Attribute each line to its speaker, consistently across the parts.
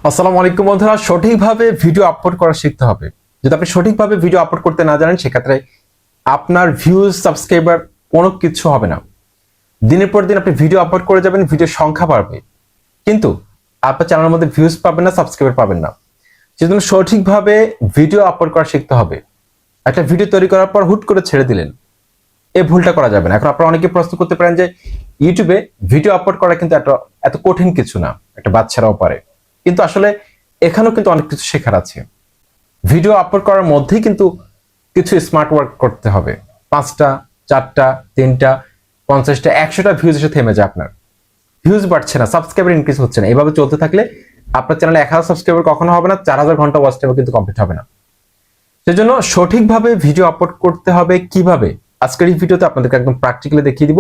Speaker 1: আসসালামু আলাইকুম বন্ধুরা, সঠিকভাবে ভিডিও আপলোড করা শিখতে হবে। যদি আপনি সঠিকভাবে ভিডিও আপলোড করতে না জানেন, সেক্ষেত্রে আপনার ভিউজ, সাবস্ক্রাইবার কোনো কিছু হবে না। দিনের পর দিন আপনি ভিডিও আপলোড করে যাবেন, ভিডিওর সংখ্যা বাড়বে, কিন্তু আপনার চ্যানেলের মধ্যে ভিউজ পাবেন না, সাবস্ক্রাইবার পাবেন না। সেজন্য সঠিকভাবে ভিডিও আপলোড করা শিখতে হবে। একটা ভিডিও তৈরি করার পর হুট করে ছেড়ে দিলেন, এই ভুলটা করা যাবে না। এখন আপনারা অনেকে প্রশ্ন করতে পারেন যে ইউটিউবে ভিডিও আপলোড করা কিন্তু এত কঠিন কিছু না, একটা বাচ্চারাও পারে। কিন্তু আসলে এখানেও কিন্তু অনেক কিছু শেখার আছে। ভিডিও আপলোড করার মধ্যেই কিন্তু কিছু স্মার্ট ওয়ার্ক করতে হবে। 5টা, 4টা, 3টা, 50টা, 100টা ভিউজ এসে থেমে যায় আপনার। ভিউজ বাড়ছে না, সাবস্ক্রাইবার ইনক্রিজ হচ্ছে না। এভাবে চলতে থাকলে আপনার চ্যানেলে 1000 সাবস্ক্রাইবার কখনো হবে না, 4000 ঘন্টা ওয়াচ টাইম কিন্তু কমপ্লিট হবে না। সেজন্য সঠিকভাবে ভিডিও আপলোড করতে হবে। কিভাবে? আজকের এই ভিডিওতে আপনাদেরকে একদম প্র্যাকটিক্যালি দেখিয়ে দিব।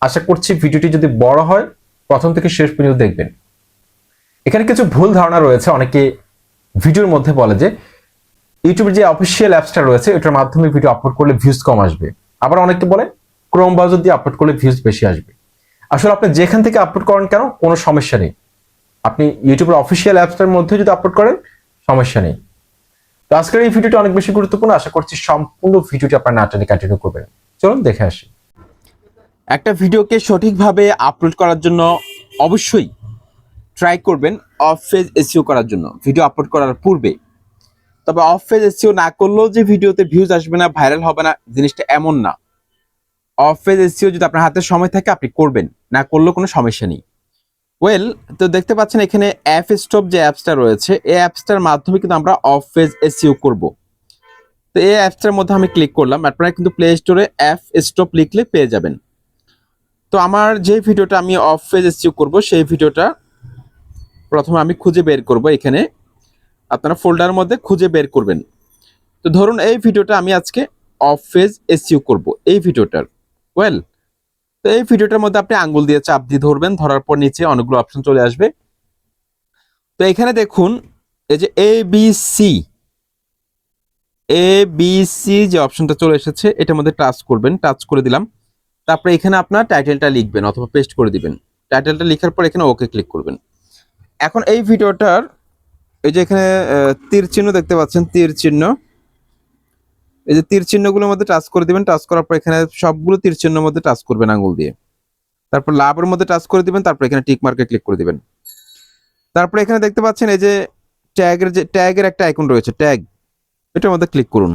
Speaker 1: আশা করছি ভিডিওটি যদি বড় হয়, প্রথম থেকে শেষ পর্যন্ত দেখবেন। এখানে কিছু ভুল ধারণা রয়েছে। অনেকে ভিডিওর মধ্যে বলে যে ইউটিউবের যে অফিসিয়াল অ্যাপসটা রয়েছে এটার মাধ্যমে ভিডিও আপলোড করলে ভিউজ কম আসবে। আবার অনেকে বলে ক্রোম ব্রাউজার দিয়ে আপলোড করলে ভিউজ বেশি আসবে। আসলে আপনি যেখান থেকে আপলোড করেন কেন, কোনো সমস্যা নেই। আপনি ইউটিউবের অফিসিয়াল অ্যাপসটার মধ্যে যদি আপলোড করেন, সমস্যা নেই। তো আজকের এই ভিডিওটি অনেক বেশি গুরুত্বপূর্ণ। আশা করছি সম্পূর্ণ ভিডিওটি আপনার না টেনে কন্টিনিউ করবেন। চলুন দেখে আসি। একটা ভিডিওকে সঠিকভাবে আপলোড করার জন্য অবশ্যই ট্রাই করবেন অফ পেজ এসইও করার জন্য ভিডিও আপলোড করার পূর্বে। তবে অফ পেজ এসইও না করলেও যে ভিডিওতে ভিউজ আসবে না, ভাইরাল হবে না, জিনিসটা এমন না। অফ পেজ এসইও যদি আপনার হাতে সময় থাকে আপনি করবেন, না করলেও কোনো সমস্যা নেই। ওয়েল, তো দেখতে পাচ্ছেন এখানে অ্যাপ স্টপ যে অ্যাপসটা রয়েছে, এই অ্যাপসটার মাধ্যমে কিন্তু আমরা অফ পেজ এসইও করব। তো এই অ্যাপসটার মধ্যে আমি ক্লিক করলাম। আপনারা কিন্তু প্লে স্টোরে অ্যাপ স্টপ লিখলে পেয়ে যাবেন। তো আমার যে ভিডিওটা আমি অফ পেজ এসইও করব, সেই ভিডিওটা প্রথমে আমি খুঁজে বের করব। এখানে আপনারা ফোল্ডারের মধ্যে খুঁজে বের করবেন। তো ধরুন এই ভিডিওটা আমি আজকে অফ পেজ এসইও করব, এই ভিডিওটার। ওয়েল, তো এই ভিডিওটার মধ্যে আপনি আঙ্গুল দিয়ে চাপ দিয়ে ধরবেন, ধরার পর নিচে অনেকগুলো অপশন চলে আসবে। তো এখানে দেখুন এই যে এ বি সি যে অপশনটা চলে এসেছে, এটার মধ্যে টাচ করবেন। টাচ করে দিলাম। তারপরে এখানে আপনার টাইটেলটা লিখবেন অথবা পেস্ট করে দিবেন। টাইটেলটা লেখার পর এখানে ওকে ক্লিক করবেন। এখন এই ভিডিওটার এই যে এখানে তীর চিহ্ন দেখতে পাচ্ছেন, তীর চিহ্ন, এই যে তীর চিহ্নগুলোর মধ্যে টাচ করে দিবেন। টাচ করার পর এখানে সবগুলো তীর চিহ্নের মধ্যে টাচ করবেন আঙ্গুল দিয়ে। তারপর লাভের মধ্যে টাচ করে দিবেন। তারপর এখানে টিক মার্কে ক্লিক করে দিবেন। তারপর এখানে দেখতে পাচ্ছেন এই যে ট্যাগের একটা আইকন রয়েছে, ট্যাগ, এটার মধ্যে ক্লিক করুন।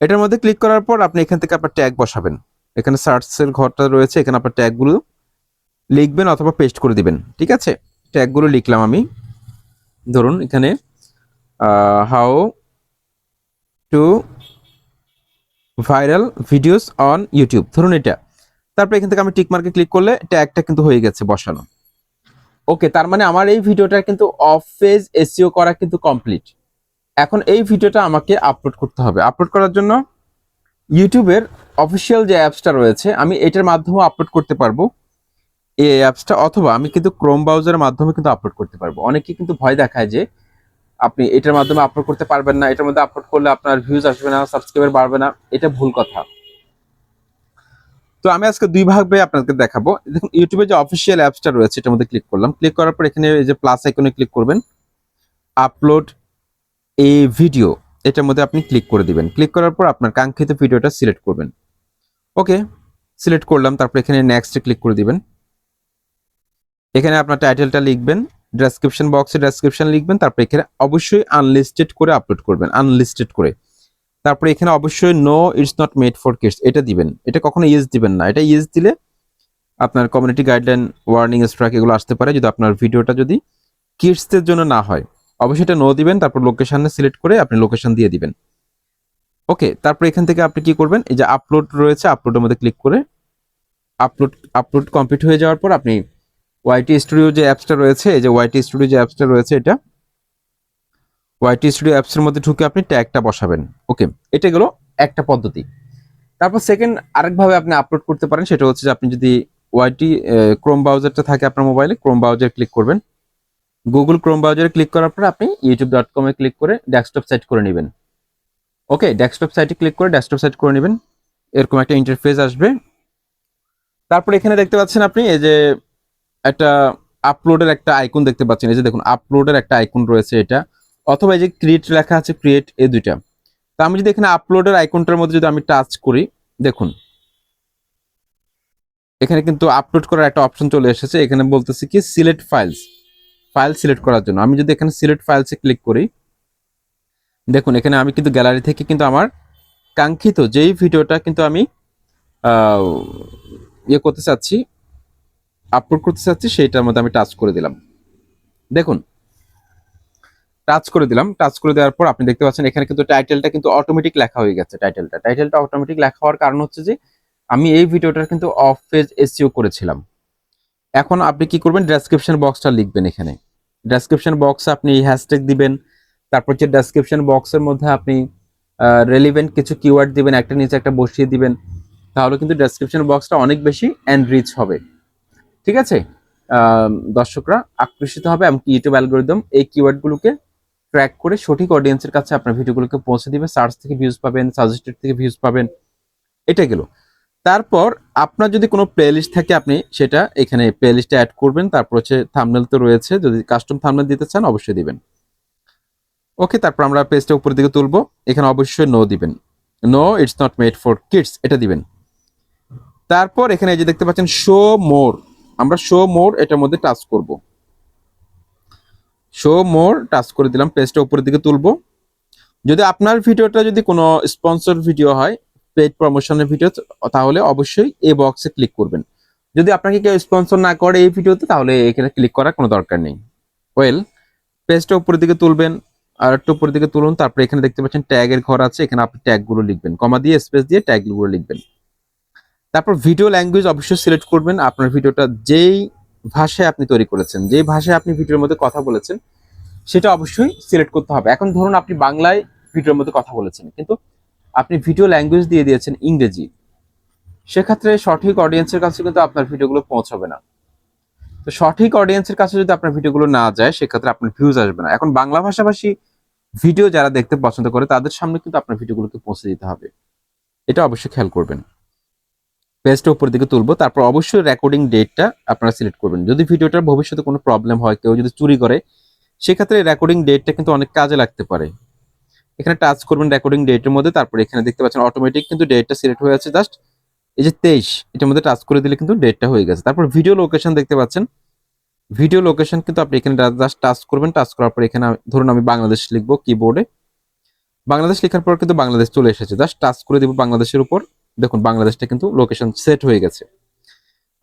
Speaker 1: এটার মধ্যে ক্লিক করার পর আপনি এখান থেকে আপনার ট্যাগ বসাবেন। এখানে সার্চের ঘরটা রয়েছে, এখানে আপনার ট্যাগগুলো লিখবেন অথবা পেস্ট করে দিবেন। ঠিক আছে, ট্যাগগুলো লিখলাম আমি। ধরুন এখানে how to viral videos on YouTube, ধরুন এটা। তারপর এখান থেকে আমি টিক মার্কে ক্লিক করলে ট্যাগটা কিন্তু হয়ে গেছে বসানো। ওকে, তার মানে আমার এই ভিডিওটা কিন্তু অফ পেজ এসইও করা কিন্তু কমপ্লিট। এখন এই ভিডিওটা আমাকে আপলোড করতে হবে। আপলোড করার জন্য ইউটিউবের অফিসিয়াল যে অ্যাপসটা রয়েছে, আমি এটার মাধ্যমে আপলোড করতে পারবো, এই অ্যাপসটা, অথবা আমি কিন্তু ক্রোম ব্রাউজারের মাধ্যমে কিন্তু আপলোড করতে পারবো। অনেকে কিন্তু ভয় দেখায় যে আপনি এটার মাধ্যমে আপলোড করতে পারবেন না, এটার মধ্যে আপলোড করলে আপনার ভিউজ আসবে না, সাবস্ক্রাইবার বাড়বে না। এটা ভুল কথা। তো আমি আজকে দুই ভাবে আপনাদের দেখাবো। দেখুন ইউটিউবে যে অফিসিয়াল অ্যাপসটা রয়েছে এটার মধ্যে ক্লিক করলাম। ক্লিক করার পর এখানে এই যে প্লাস আইকনে ক্লিক করবেন, আপলোড এ ভিডিও, এটার মধ্যে আপনি ক্লিক করে দিবেন। ক্লিক করার পর আপনার কাঙ্ক্ষিত ভিডিওটা সিলেক্ট করবেন। ওকে, সিলেক্ট করলাম। তারপর এখানে নেক্সটে ক্লিক করে দিবেন। এখানে আপনার টাইটেলটা লিখবেন, ডেসক্রিপশন বক্সে ডেসক্রিপশন লিখবেন। তারপর এখানে অবশ্যই আনলিস্টেড করে আপলোড করবেন, আনলিস্টেড করে। তারপরে এখানে অবশ্যই no it's not made for kids এটা দিবেন। এটা কখনো ইয়েস দিবেন না, এটা ইয়েস দিলে আপনার কমিউনিটি গাইডলাইন, ওয়ার্নিং, স্ট্রাইক এগুলো আসতে পারে যদি আপনার ভিডিওটা যদি কিডসদের জন্য না হয়। অবশ্যই এটা নো দিবেন। তারপর লোকেশনে সিলেক্ট করে আপনি লোকেশন দিয়ে দিবেন। ওকে, তারপর এখান থেকে আপনি কি করবেন, এই যে আপলোড রয়েছে, আপলোডের মধ্যে ক্লিক করে আপলোড কমপ্লিট হয়ে যাওয়ার পর আপনি ওয়াইটি স্টুডিও যে অ্যাপসটা রয়েছে, এই যে ওয়াইটি স্টুডিও যে অ্যাপসটা রয়েছে, এটা ওয়াইটি স্টুডিও অ্যাপসের মধ্যে ঢুকে আপনি ট্যাগটা বসাবেন। ওকে, এটা গেল একটা পদ্ধতি। তারপর সেকেন্ড আরেকভাবে আপনি আপলোড করতে পারেন, সেটা হচ্ছে যে আপনি যদি ওয়াইটি ক্রোম ব্রাউজারটা থাকে আপনার মোবাইলে, ক্রোম ব্রাউজার ক্লিক করবেন। গুগল ক্রোম ব্রাউজারে ক্লিক করার পর আপনি youtube.com এ ক্লিক করে ডেস্কটপ সাইট করে নেবেন। ওকে, ডেস্কটপ সাইটে ক্লিক করে ডেস্কটপ সাইট করে নেবেন। এরকম একটা ইন্টারফেস আসবে। তারপর এখানে দেখতে পাচ্ছেন আপনি এই যে একটা আপলোডের একটা আইকন দেখতে পাচ্ছেন, এই যে দেখুন আপলোডের একটা আইকন রয়েছে এটা, অথবা এই যে ক্রিয়েট লেখা আছে ক্রিয়েট, এই দুইটা। তো আমি যদি এখানে আপলোডের আইকনটার মধ্যে যদি আমি টাচ করি, দেখুন এখানে কিন্তু আপলোড করার একটা অপশন চলে এসেছে। এখানে বলতেছে কি সিলেক্ট ফাইলস, ফাইল সিলেক্ট করার জন্য আমি যদি এখানে সিলেক্ট ফাইলসে ক্লিক করি, দেখুন এখানে আমি কিন্তু গ্যালারি থেকে কিন্তু আমার কাঙ্ক্ষিত যেই ভিডিওটা কিন্তু আমি ইয়ে করতে চাচ্ছি, আপলোড করতে চাচ্ছি, সেইটার মধ্যে আমি টাচ করে দিলাম। দেখুন টাচ করে দিলাম, টাচ করে দেওয়ার পর আপনি দেখতে পাচ্ছেন এখানে কিন্তু টাইটেলটা কিন্তু অটোমেটিক লেখা হয়ে গেছে। টাইটেলটা অটোমেটিক লেখা হওয়ার কারণ হচ্ছে যে আমি এই ভিডিওটার কিন্তু অফ পেজ এসইও করেছিলাম। এখন আপনি কি করবেন, ডেসক্রিপশন বক্সটা লিখবেন। এখানে ডেসক্রিপশন বক্সে আপনি হ্যাশট্যাগ দিবেন, তারপর যে ডেসক্রিপশন বক্সের মধ্যে আপনি রেলিভেন্ট কিছু কিওয়ার্ড দিবেন, একটা নিচে একটা বসিয়ে দিবেন, তাহলে কিন্তু ডেসক্রিপশন বক্সটা অনেক বেশি এনরিচ হবে। ঠিক আছে, দর্শকরা আকর্ষিত হবে, এমনকি ইউটিউব অ্যালগরিদম এই কিওয়ার্ডগুলোকে ট্র্যাক করে সঠিক অডিয়েন্সের কাছে আপনার ভিডিওগুলোকে পৌঁছে দিবে। সার্চ থেকে ভিউজ পাবেন, সাজেস্টেড থেকে ভিউজ পাবেন। এটা গেল। তারপর আপনার যদি কোনো প্লেলিস্ট থাকে আপনি সেটা এখানে প্লেলিস্টে অ্যাড করবেন। তারপর হচ্ছে থাম্বনেল তো রয়েছে, যদি কাস্টম থাম্বনেল দিতে চান অবশ্যই দিবেন। ওকে, তারপর আমরা পেজটা উপরের দিকে তুলবো, এখানে অবশ্যই নো দিবেন, no it's not made for kids, এটা দিবেন। তারপর এখানে এই যে দেখতে পাচ্ছেন শো মোর, আমরা শো মোর এটার মধ্যে টাচ করব, শো মোর টাচ করে দিলাম, পেজটা উপরের দিকে তুলবো। যদি আপনার ভিডিওটা যদি কোনো স্পন্সর ভিডিও হয়, পেইড প্রমোশনের ভিডিও, তাহলে অবশ্যই এই বক্সে ক্লিক করবেন। যদি আপনাকে কেউ স্পন্সর না করে এই ভিডিওতে, তাহলে এখানে ক্লিক করার কোনো দরকার নেই। ওয়েল, পেজটা উপরের দিকে তুলবেন, আর একটু উপরের দিকে তুলুন। তারপরে এখানে দেখতে পাচ্ছেন ট্যাগের ঘর আছে, এখানে আপনি ট্যাগগুলো লিখবেন, কমা দিয়ে স্পেস দিয়ে ট্যাগগুলো লিখবেন। তারপর ভিডিও ল্যাঙ্গুয়েজ অবশ্যই সিলেক্ট করবেন। আপনার ভিডিওটা যেই ভাষায় আপনি তৈরি করেছেন, যেই ভাষায় আপনি ভিডিওর মধ্যে কথা বলেছেন, সেটা অবশ্যই সিলেক্ট করতে হবে। এখন ধরুন আপনি বাংলায় ভিডিওর মধ্যে কথা বলেছেন, কিন্তু আপনি ভিডিও ল্যাঙ্গুয়েজ দিয়ে দিয়েছেন ইংরেজি, সেক্ষেত্রে সঠিক অডিয়েন্সের কাছে কিন্তু আপনার ভিডিওগুলো পৌঁছাবে না। তো সঠিক অডিয়েন্সের কাছে যদি আপনার ভিডিওগুলো না যায়, সেক্ষেত্রে আপনার ভিউজ আসবে না। এখন বাংলা ভাষাভাষী ভিডিও যারা দেখতে পছন্দ করে, তাদের সামনে কিন্তু আপনার ভিডিওগুলোকে পৌঁছে দিতে হবে, এটা অবশ্যই খেয়াল করবেন। পেজটা উপর দিকে তুলবো, তারপর অবশ্যই রেকর্ডিং ডেটটা আপনারা সিলেক্ট করবেন। যদি ভিডিওটার ভবিষ্যতে কোনো প্রবলেম হয়, কেউ যদি চুরি করে, সেক্ষেত্রে রেকর্ডিং ডেটটা কিন্তু অনেক কাজে লাগতে পারে। এখানে টাচ করবেন রেকর্ডিং ডেটের মধ্যে, তারপর এখানে দেখতে পাচ্ছেন অটোমেটিক কিন্তু ডেটটা সিলেক্ট হয়ে আছে। জাস্ট এই যে 23, এটার মধ্যে টাচ করে দিলে কিন্তু ডেটটা হয়ে গেছে। তারপর ভিডিও লোকেশন দেখতে পাচ্ছেন, ভিডিও লোকেশন কিন্তু আপনি এখানে জাস্ট টাচ করবেন। টাচ করার পর এখানে ধরুন আমি বাংলাদেশ লিখবো, কিবোর্ডে বাংলাদেশ লেখার পর কিন্তু বাংলাদেশ চলে এসেছে। জাস্ট টাচ করে দিব বাংলাদেশের উপর, দেখুন বাংলাদেশটা কিন্তু লোকেশন সেট হয়ে গেছে।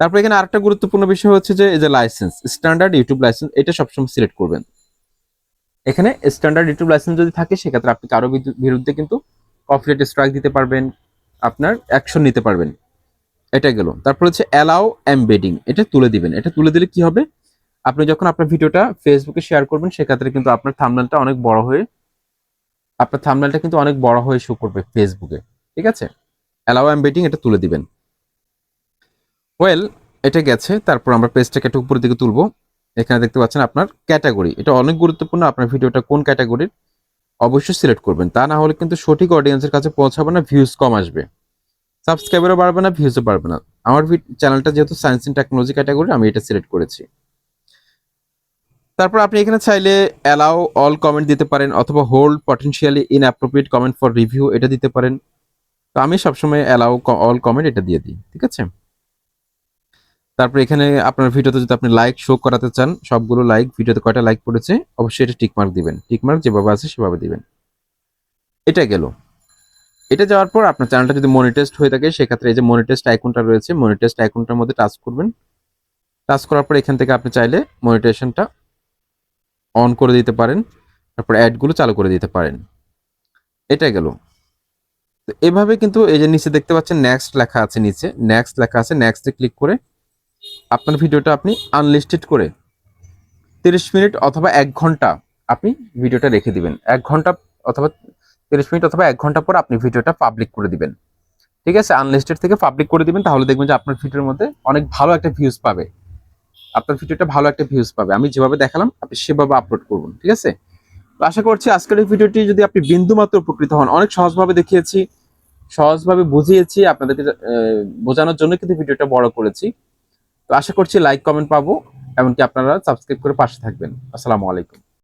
Speaker 1: তারপর এখানে আরেকটা গুরুত্বপূর্ণ বিষয় হচ্ছে যে এই যে লাইসেন্স, স্ট্যান্ডার্ড ইউটিউব লাইসেন্স, এটা সবসময় সিলেক্ট করবেন। এখানে স্ট্যান্ডার্ড ইউটিউব লাইসেন্স যদি থাকে, সেক্ষেত্রে আপনি কারো বিরুদ্ধে কিন্তু কপিরাইট স্ট্রাইক দিতে পারবেন, আপনার অ্যাকশন নিতে পারবেন। এটা গেল। তারপর হচ্ছে অ্যালাউ এমবেডিং, এটা তুলে দিবেন। এটা তুলে দিলে কি হবে, আপনি যখন আপনার ভিডিওটা ফেসবুকে শেয়ার করবেন, সেক্ষেত্রে কিন্তু আপনার থাম্বনেলটা অনেক বড় হয়ে, আপনার থাম্বনেলটা কিন্তু অনেক বড় হয়ে শো করবে ফেসবুকে। ঠিক আছে, অ্যালাউ এমবেডিং এটা তুলে দিবেন। ওয়েল, এটা গেছে। তারপর আমরা পেজটাকে একটু উপরের দিকে তুলবো। এখানে দেখতে পাচ্ছেন আপনার ক্যাটাগরি, এটা অনেক গুরুত্বপূর্ণ। আপনার ভিডিওটা কোন ক্যাটাগরির অবশ্যই সিলেক্ট করবেন, তা না হলে কিন্তু সঠিক অডিয়েন্সের কাছে পৌঁছাবে না, ভিউজ কম আসবে, সাবস্ক্রাইবারও বাড়বে না, ভিউজও বাড়বে না। আমার চ্যানেলটা যেহেতু সায়েন্স এন্ড টেকনোলজি ক্যাটাগরি, আমি এটা সিলেক্ট করেছি। তারপর আপনি এখানে চাইলে অ্যালাউ অল কমেন্ট দিতে পারেন, অথবা hold potentially inappropriate comment for review, এটা দিতে পারেন। তো আমি সবসময় অ্যালাউ অল কমেন্ট এটা দিয়ে দিই। ঠিক আছে, তারপর এখানে আপনার ভিডিওতে যদি আপনি লাইক শো করাতে চান, সবগুলো লাইক, ভিডিওতে কয়টা লাইক পড়েছে অবশ্যই এটা টিকমার্ক দিবেন, টিকমার্ক যেভাবে আছে সেভাবে দিবেন। এটা গেল। এটা যাওয়ার পর আপনার চ্যানেলটা যদি মনিটাইজড হয়ে থাকে, সেক্ষেত্রে এই যে মনিটাইজড আইকনটা রয়েছে, মনিটাইজড আইকনটার মধ্যে টাচ করবেন। টাচ করার পর এখান থেকে আপনি চাইলে মনিটাইজেশনটা অন করে দিতে পারেন, তারপর অ্যাডগুলো চালু করে দিতে পারেন। এটা গেল। তো এভাবে কিন্তু এই যে নিচে দেখতে পাচ্ছেন নেক্সট লেখা আছে, নিচে নেক্সট লেখা আছে, নেক্সটে ক্লিক করে আপনার ভিডিওটা আপনি আনলিস্টেড করে 30 মিনিট অথবা 1 ঘন্টা আপনি ভিডিওটা রেখে দিবেন। 1 ঘন্টা অথবা 30 মিনিট অথবা 1 ঘন্টা পর আপনি ভিডিওটা পাবলিক করে দিবেন। ঠিক আছে, আনলিস্টেড থেকে পাবলিক করে দিবেন, তাহলে দেখবেন যে আপনার ভিডিওর মধ্যে অনেক ভালো একটা ভিউজ পাবে, আপনার ভিডিওটা ভালো একটা ভিউজ পাবে। আমি যেভাবে দেখালাম আপনি সেভাবে আপলোড করুন। ঠিক আছে, তো আশা করছি আজকের এই ভিডিওটি যদি আপনি বিন্দুমাত্র উপকৃত হন, অনেক সহজভাবে দেখিয়েছি, সহজভাবে বুঝিয়েছি আপনাদেরকে, বোঝানোর জন্য কিন্তু ভিডিওটা বড় করেছি। তো আশা করছি লাইক কমেন্ট পাবো, এমনকি আপনারা সাবস্ক্রাইব করে পাশে থাকবেন। আসসালামু আলাইকুম।